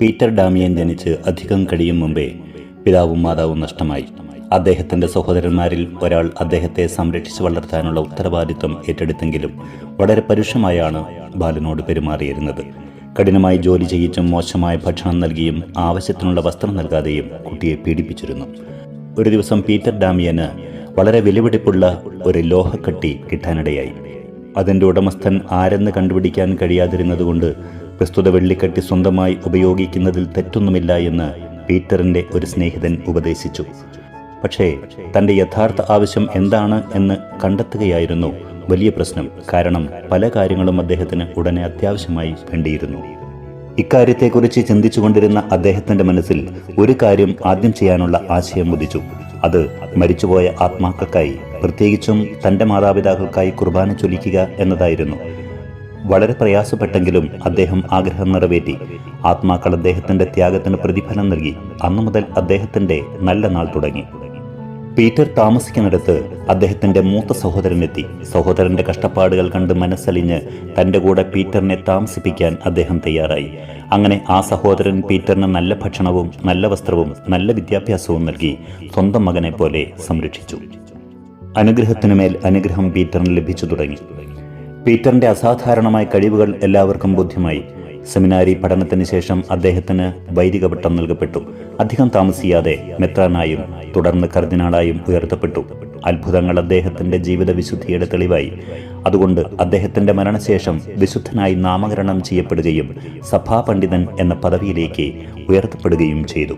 Peter Damian ജനിച്ച് അധികം കഴിയും മുമ്പേ പിതാവും മാതാവും നഷ്ടമായി. അദ്ദേഹത്തിന്റെ സഹോദരന്മാരിൽ ഒരാൾ അദ്ദേഹത്തെ സംരക്ഷിച്ചു വളർത്താനുള്ള ഉത്തരവാദിത്വം ഏറ്റെടുത്തെങ്കിലും വളരെ പരുഷമായാണ് ബാലനോട് പെരുമാറിയിരുന്നത്. കഠിനമായി ജോലി ചെയ്യിച്ചും മോശമായ ഭക്ഷണം നൽകിയും ആവശ്യത്തിനുള്ള വസ്ത്രം നൽകാതെയും കുട്ടിയെ പീഡിപ്പിച്ചിരുന്നു. ഒരു ദിവസം പീറ്റർ ഡാമിയന് വളരെ വിലപിടിപ്പുള്ള ഒരു ലോഹക്കട്ടി കിട്ടാനിടയായി. അതിൻ്റെ ഉടമസ്ഥൻ ആരെന്ന് കണ്ടുപിടിക്കാൻ കഴിയാതിരുന്നതുകൊണ്ട് പ്രസ്തുത വെള്ളിക്കട്ടി സ്വന്തമായി ഉപയോഗിക്കുന്നതിൽ തെറ്റൊന്നുമില്ല എന്ന് പീറ്ററിൻ്റെ ഒരു സ്നേഹിതൻ ഉപദേശിച്ചു. പക്ഷേ തൻ്റെ യഥാർത്ഥ ആവശ്യം എന്താണ് എന്ന് കണ്ടെത്തുകയായിരുന്നു വലിയ പ്രശ്നം. കാരണം പല കാര്യങ്ങളും അദ്ദേഹത്തിന് ഉടനെ അത്യാവശ്യമായി വേണ്ടിയിരുന്നു. ഇക്കാര്യത്തെക്കുറിച്ച് ചിന്തിച്ചുകൊണ്ടിരുന്ന അദ്ദേഹത്തിൻ്റെ മനസ്സിൽ ഒരു കാര്യം ആദ്യം ചെയ്യാനുള്ള ആശയം ഉദിച്ചു. അത് മരിച്ചുപോയ ആത്മാക്കൾക്കായി, പ്രത്യേകിച്ചും തൻ്റെ മാതാപിതാക്കൾക്കായി കുർബാന ചൊല്ലിക്കുക എന്നതായിരുന്നു. വളരെ പ്രയാസപ്പെട്ടെങ്കിലും അദ്ദേഹം ആഗ്രഹം നിറവേറ്റി. ആത്മാക്കൾ അദ്ദേഹത്തിൻ്റെ ത്യാഗത്തിന് പ്രതിഫലം നൽകി. അന്നു മുതൽ അദ്ദേഹത്തിൻ്റെ നല്ല നാൾ തുടങ്ങി. പീറ്റർ താമസിക്കുന്നിടത്ത് അദ്ദേഹത്തിൻ്റെ മൂത്ത സഹോദരനെത്തി. സഹോദരൻ്റെ കഷ്ടപ്പാടുകൾ കണ്ട് മനസ്സലിഞ്ഞ് തൻ്റെ കൂടെ പീറ്ററിനെ താമസിപ്പിക്കാൻ അദ്ദേഹം തയ്യാറായി. അങ്ങനെ ആ സഹോദരൻ പീറ്ററിന് നല്ല ഭക്ഷണവും നല്ല വസ്ത്രവും നല്ല വിദ്യാഭ്യാസവും നൽകി സ്വന്തം മകനെ പോലെ സംരക്ഷിച്ചു. അനുഗ്രഹത്തിനുമേൽ അനുഗ്രഹം പീറ്ററിന് ലഭിച്ചു തുടങ്ങി. പീറ്ററിൻ്റെ അസാധാരണമായ കഴിവുകൾ എല്ലാവർക്കും ബോധ്യമായി. സെമിനാരി പഠനത്തിന് ശേഷം അദ്ദേഹത്തിന് വൈദിക പട്ടം നൽകപ്പെട്ടു. അധികം താമസിയാതെ മെത്രാനായും തുടർന്ന് കർദിനാളായും ഉയർത്തപ്പെട്ടു. അത്ഭുതങ്ങൾ അദ്ദേഹത്തിൻ്റെ ജീവിത വിശുദ്ധിയുടെ തെളിവായി. അതുകൊണ്ട് അദ്ദേഹത്തിൻ്റെ മരണശേഷം വിശുദ്ധനായി നാമകരണം ചെയ്യപ്പെടുകയും സഭാപണ്ഡിതൻ എന്ന പദവിയിലേക്ക് ഉയർത്തപ്പെടുകയും ചെയ്തു.